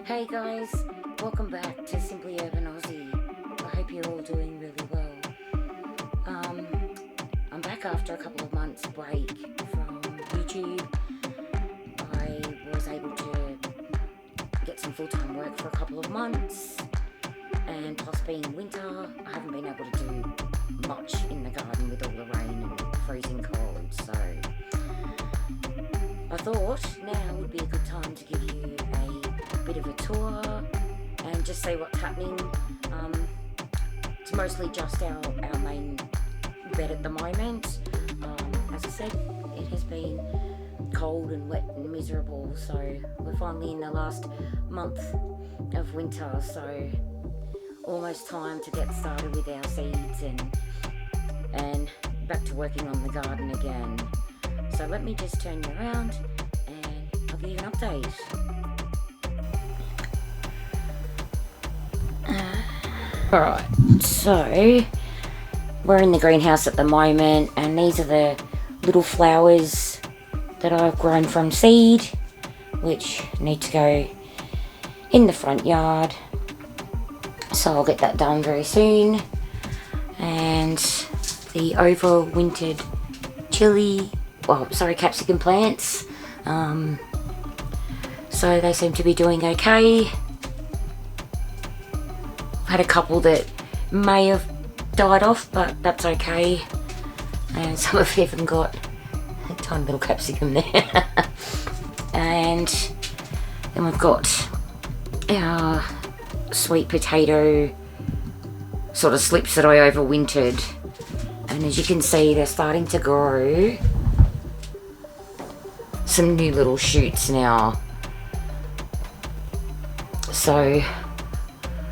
Hey guys, welcome back to Simply Urban Aussie. I hope you're all doing really well. I'm back after a couple of months break from YouTube. I was able to get some full-time work for a couple of months, and plus being winter, I haven't been able to do much in the garden with all the rain and freezing cold, so I thought now would be a good time to give you a bit of a tour and just see what's happening. It's mostly just our main bed at the moment. As I said, it has been cold and wet and miserable, so we're finally in the last month of winter, so almost time to get started with our seeds and back to working on the garden again. So let me just turn you around and I'll give you an update. Alright, so we're in the greenhouse at the moment, and these are the little flowers that I've grown from seed, which need to go in the front yard. So I'll get that done very soon. And the overwintered capsicum plants. So they seem to be doing okay. I've had a couple that may have died off, but that's okay. And some have even got a tiny little capsicum there. And then we've got our sweet potato sort of slips that I overwintered. And as you can see, they're starting to grow some new little shoots now. So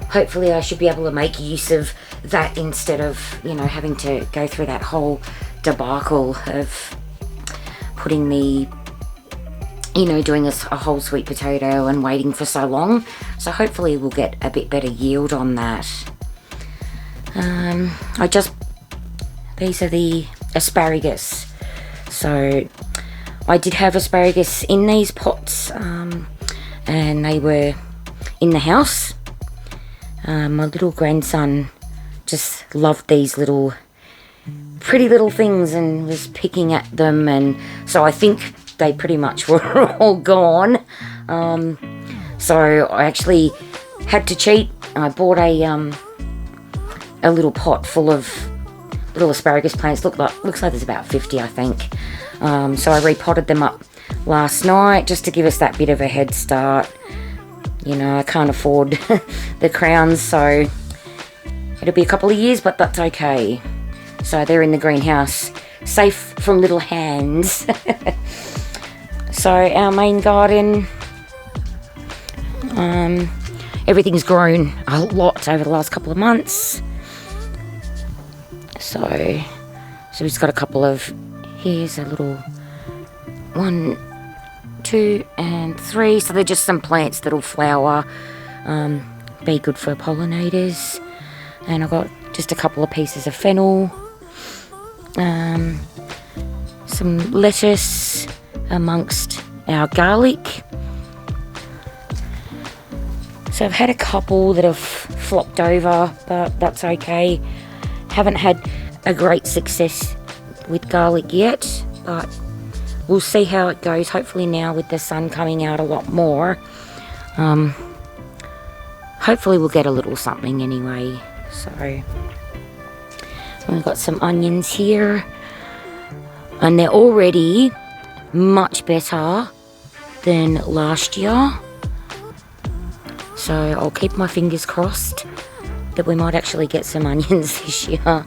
hopefully I should be able to make use of that instead of, having to go through that whole debacle of putting the, doing a whole sweet potato and waiting for so long. So hopefully we'll get a bit better yield on that. These are the asparagus. So I did have asparagus in these pots, and they were in the house. My little grandson just loved these pretty little things and was picking at them, and so I think they pretty much were all gone. So I actually had to cheat. I bought a little pot full of little asparagus plants. Looks like there's about 50, I think. So I repotted them up last night just to give us that bit of a head start. I can't afford the crowns, so it'll be a couple of years, but that's okay. So they're in the greenhouse, safe from little hands. So our main garden, everything's grown a lot over the last couple of months. So we've got a couple of, here's a little 1, 2 and 3. So they're just some plants that'll flower, be good for pollinators. And I've got just a couple of pieces of fennel, some lettuce amongst our garlic. So I've had a couple that have flopped over, but that's okay. Haven't had a great success with garlic yet, but we'll see how it goes. Hopefully now with the sun coming out a lot more, hopefully we'll get a little something anyway. So we've got some onions here, and they're already much better than last year. So I'll keep my fingers crossed that we might actually get some onions this year.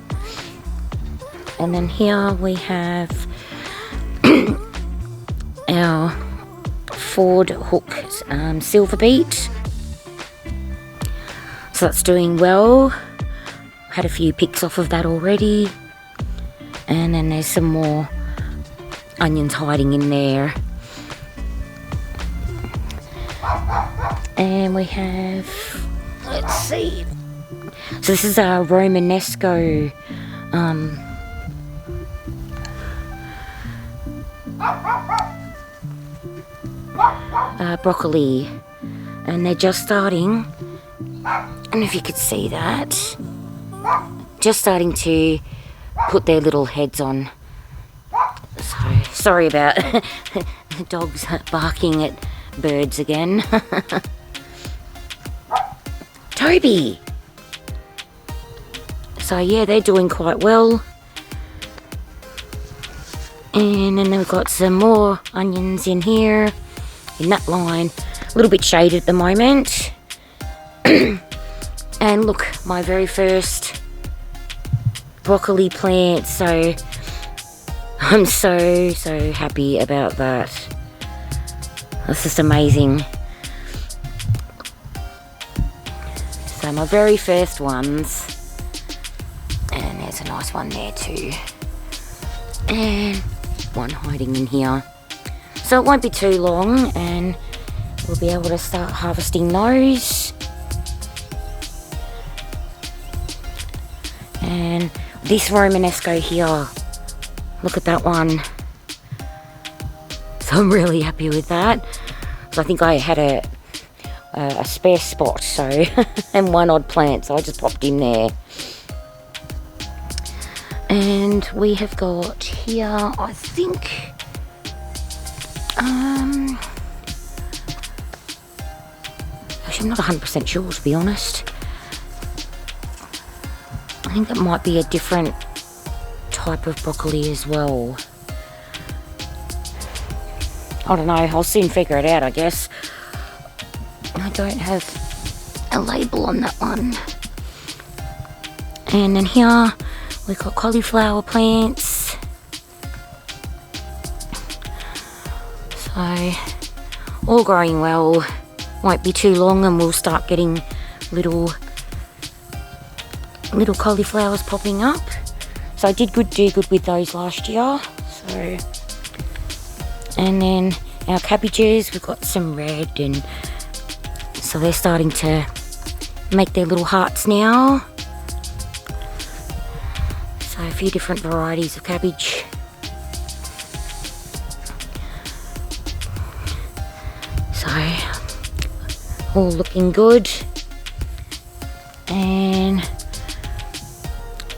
And then here we have our Ford Hook silver beet. So that's doing well. Had a few picks off of that already. And then there's some more onions hiding in there. And we have, let's see. So this is our Romanesco broccoli, and they're just starting. I don't know if you could see that. Just starting to put their little heads on. So, sorry about the dogs barking at birds again. Toby! So yeah, they're doing quite well. And then we've got some more onions in here, in that line. A little bit shaded at the moment. And look, my very first broccoli plant. So I'm so happy about that. That's just amazing. So my very first ones. And there's a nice one there too. And one hiding in here. So it won't be too long and we'll be able to start harvesting those. And this Romanesco here, look at that one. So I'm really happy with that. So I think I had a spare spot, so and one odd plant, so I just popped in there. And we have got here, I think, actually I'm not 100% sure, to be honest. I think that might be a different type of broccoli as well. I don't know, I'll soon figure it out, I guess. I don't have a label on that one. And then here we've got cauliflower plants. So all growing well. Won't be too long and we'll start getting little cauliflowers popping up. So I did do good with those last year. So, and then our cabbages, we've got some red, and so they're starting to make their little hearts now. So a few different varieties of cabbage. So all looking good.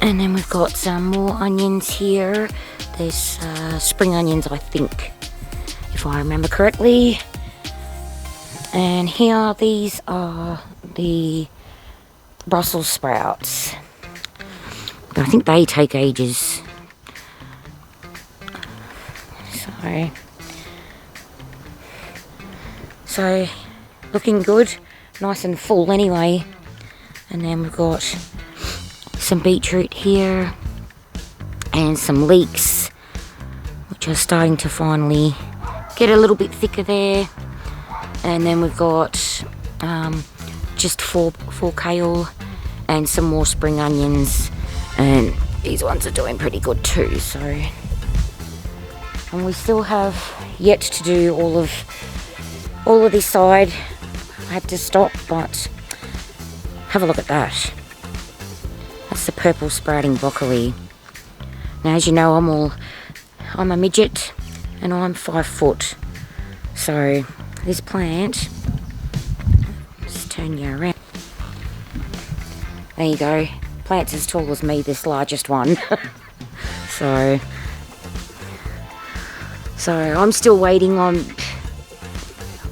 And then we've got some more onions here. There's spring onions, I think, if I remember correctly. And here, these are the Brussels sprouts. I think they take ages. So looking good, nice and full anyway. And then we've got some beetroot here and some leeks, which are starting to finally get a little bit thicker there. And then we've got just four kale and some more spring onions, and these ones are doing pretty good too. So, and we still have yet to do all of this side. I had to stop, but have a look at that. That's the purple sprouting broccoli. Now, as you know, I'm a midget and I'm 5 foot. So this plant, just turn you around. There you go. Plant's as tall as me, this largest one. So I'm still waiting on,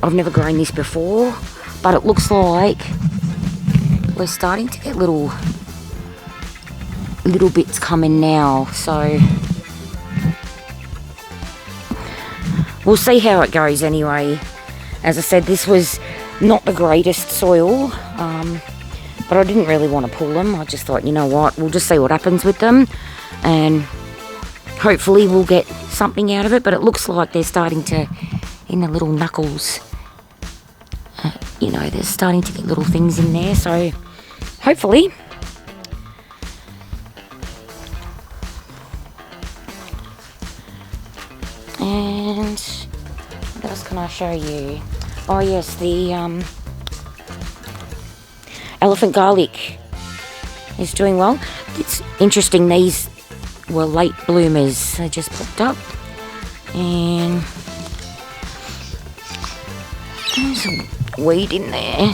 I've never grown this before, but it looks like we're starting to get little bits coming now. So we'll see how it goes anyway. As I said, this was not the greatest soil, but I didn't really want to pull them. I just thought, you know what, we'll just see what happens with them, and hopefully we'll get something out of it. But it looks like they're starting to, in the little knuckles, you know, they're starting to get little things in there, so hopefully. And what else can I show you? Oh yes, the elephant garlic is doing well. It's interesting, these were late bloomers. They just popped up. And there's weed in there.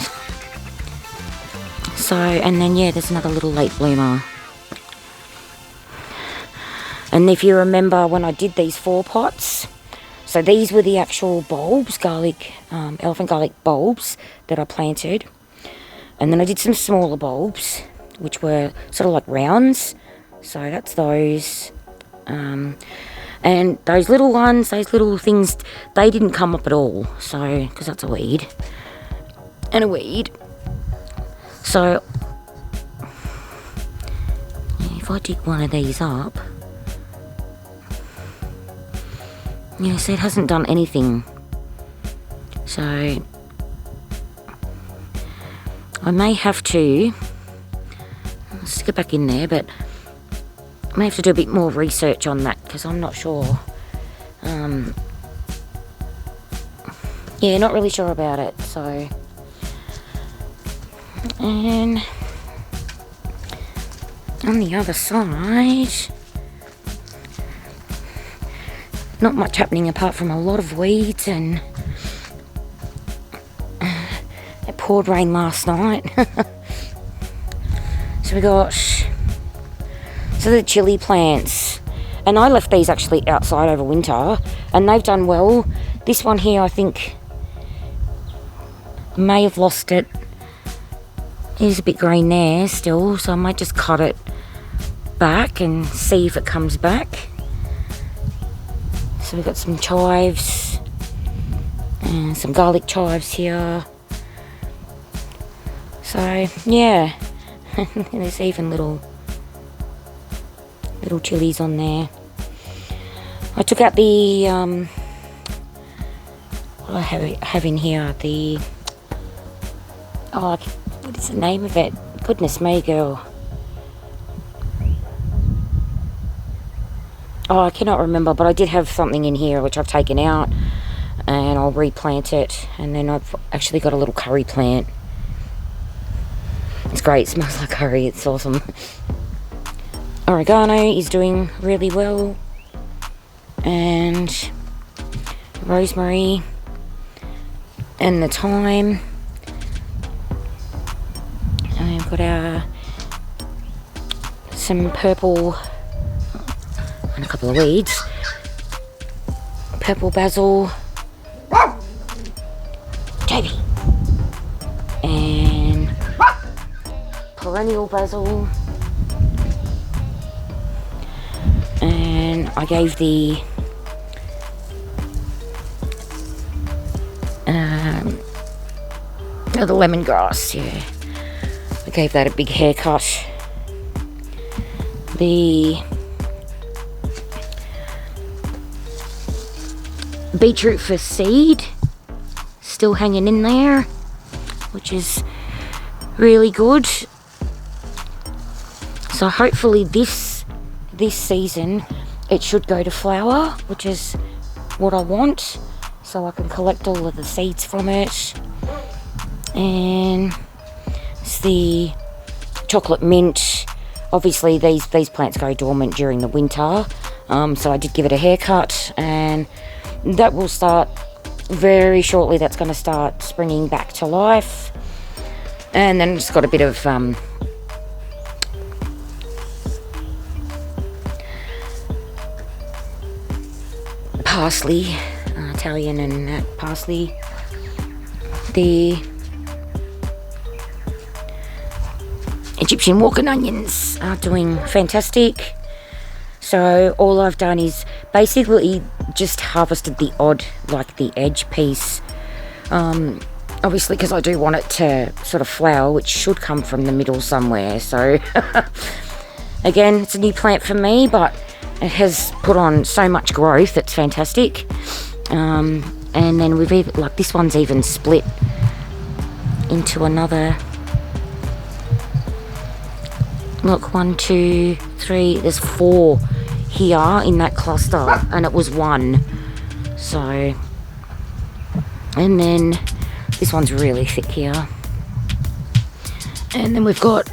So, and then yeah, there's another little late bloomer. And if you remember when I did these 4 pots, so these were the actual bulbs, elephant garlic bulbs that I planted. And then I did some smaller bulbs, which were sort of like rounds. So that's those. And those little ones, those little things, they didn't come up at all. So, because that's a weed. And a weed. So, if I dig one of these up, yeah, so it hasn't done anything. So, I may have to stick it back in there, but I may have to do a bit more research on that because I'm not sure. Yeah, not really sure about it. So, and on the other side, not much happening apart from a lot of weeds, and it poured rain last night. So we got the chili plants, and I left these actually outside over winter, and they've done well. This one here, I think, may have lost it. There's a bit green there still, so I might just cut it back and see if it comes back. So we've got some chives and some garlic chives here. So yeah, there's even little chilies on there. I took out the what I have in here, the what is the name of it? Goodness me, girl. Oh, I cannot remember, but I did have something in here which I've taken out, and I'll replant it. And then I've actually got a little curry plant. It's great, it smells like curry, it's awesome. Oregano is doing really well, and rosemary, and the thyme. And we've got some purple, and a couple of weeds. Purple basil, Toby, and perennial basil. And I gave the lemongrass, yeah, I gave that a big haircut. The beetroot for seed still hanging in there, which is really good. So hopefully this season it should go to flower, which is what I want, so I can collect all of the seeds from it. And it's the chocolate mint. Obviously these plants go dormant during the winter, so I did give it a haircut, and that will start very shortly. That's going to start springing back to life. And then it's got a bit of parsley, Italian and parsley. The Egyptian walking onions are doing fantastic. So all I've done is basically just harvested the odd, like the edge piece. Obviously because I do want it to sort of flower, which should come from the middle somewhere. So again, it's a new plant for me, but it has put on so much growth, it's fantastic. And then we've even, like this one's even split into another. Look, 1, 2, 3, there's 4 here in that cluster, and it was 1. So, and then this one's really thick here. And then we've got,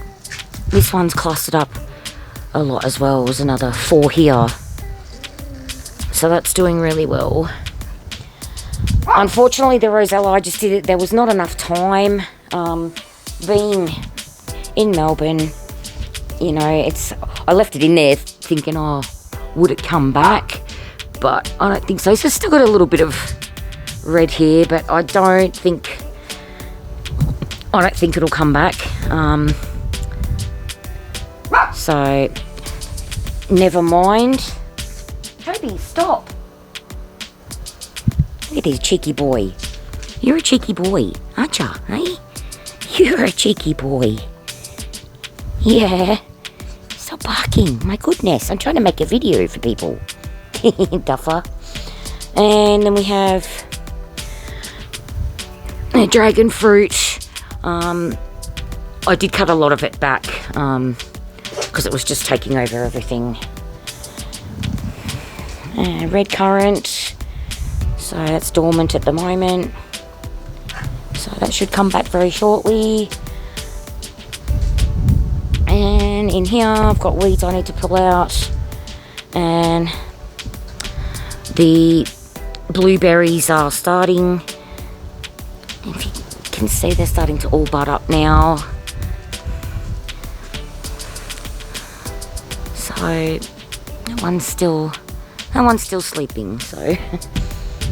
this one's clustered up a lot as well. There's another 4 here. So that's doing really well. Unfortunately, the rosella, I just did it. There was not enough time. Being in Melbourne, you know, I left it in there thinking, oh, would it come back? But I don't think so. It's still got a little bit of red here, but I don't think it'll come back. So never mind. Toby, stop. Look at this cheeky boy. You're a cheeky boy, aren't you, eh? You're a cheeky boy. Yeah. Stop barking. My goodness. I'm trying to make a video for people. Duffer. And then we have a dragon fruit. I did cut a lot of it back because it was just taking over everything. Red currant. So that's dormant at the moment. So that should come back very shortly. And in here I've got weeds I need to pull out. And the blueberries are starting. If you can see, they're starting to all bud up now. So that one's still sleeping. So a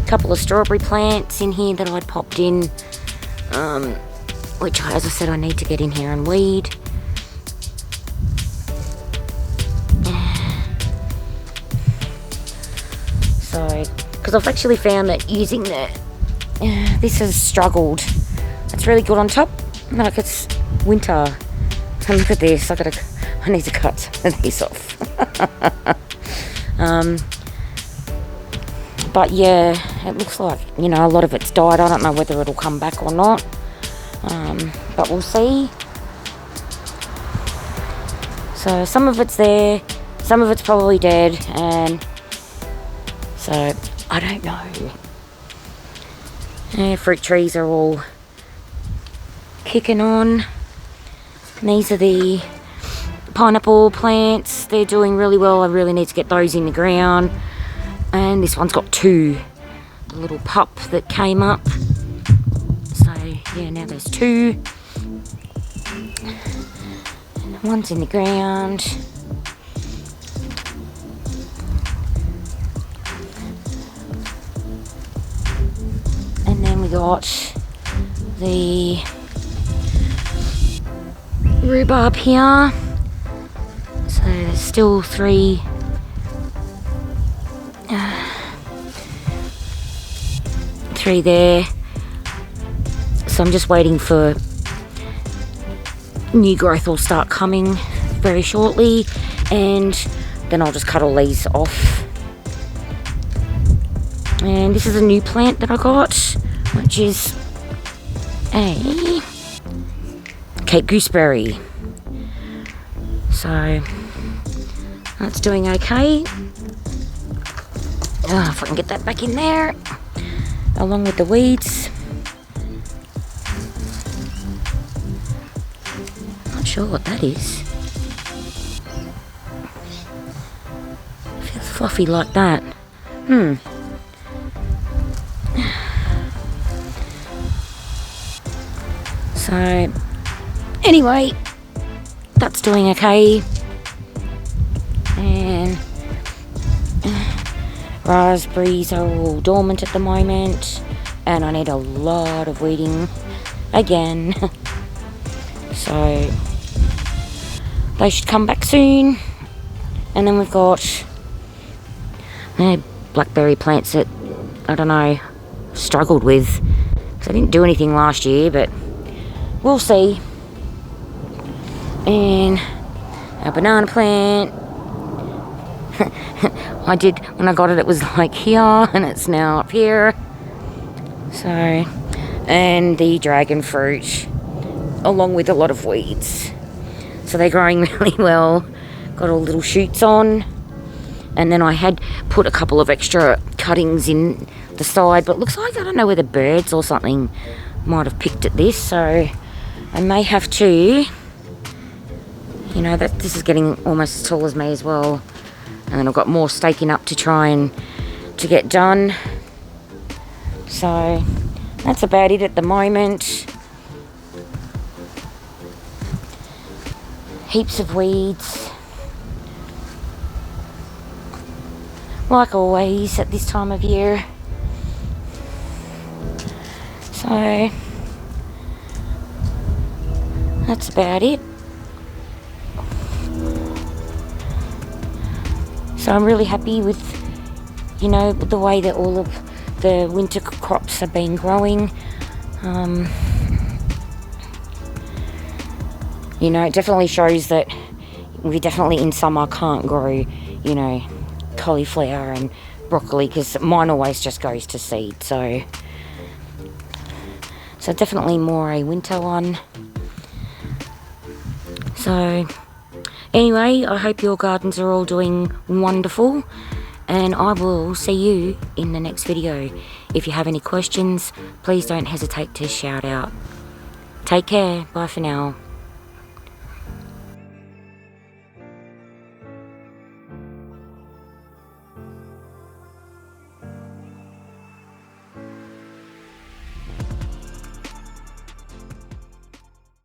couple of strawberry plants in here that I'd popped in, which, as I said, I need to get in here and weed. So, because I've actually found that using this has struggled. It's really good on top. Like, it's winter. And look at this. I need to cut these off. But yeah, it looks like, you know, a lot of it's died. I don't know whether it'll come back or not. But we'll see. So some of it's there, some of it's probably dead, and so I don't know. Fruit trees are all kicking on. And these are the pineapple plants. They're doing really well. I really need to get those in the ground. And this one's got two. A little pup that came up. So yeah, now there's two. And one's in the ground. And then we got the rhubarb here. So there's still three there. So I'm just waiting for new growth will start coming very shortly, and then I'll just cut all these off. And this is a new plant that I got, which is a Cape gooseberry. So that's doing okay. If I can get that back in there, along with the weeds. Not sure what that is. It feels fluffy like that. So anyway, that's doing okay. And raspberries are all dormant at the moment, and I need a lot of weeding again. So they should come back soon. And then we've got blackberry plants that I don't know, struggled with because I didn't do anything last year, but we'll see. And a banana plant. I did, when I got it, it was like here, and it's now up here. So, and the dragon fruit, along with a lot of weeds. So they're growing really well. Got all little shoots on. And then I had put a couple of extra cuttings in the side, but it looks like, I don't know, whether birds or something might have picked at this. So I may have to, you know, that this is getting almost as tall as me as well. And then I've got more staking up to try and to get done. So that's about it at the moment. Heaps of weeds, like always at this time of year. So that's about it. So I'm really happy with, you know, the way that all of the winter crops have been growing. You know, it definitely shows that we definitely in summer can't grow, you know, cauliflower and broccoli, because mine always just goes to seed. So definitely more a winter one. So anyway, I hope your gardens are all doing wonderful, and I will see you in the next video. If you have any questions, please don't hesitate to shout out. Take care. Bye for now.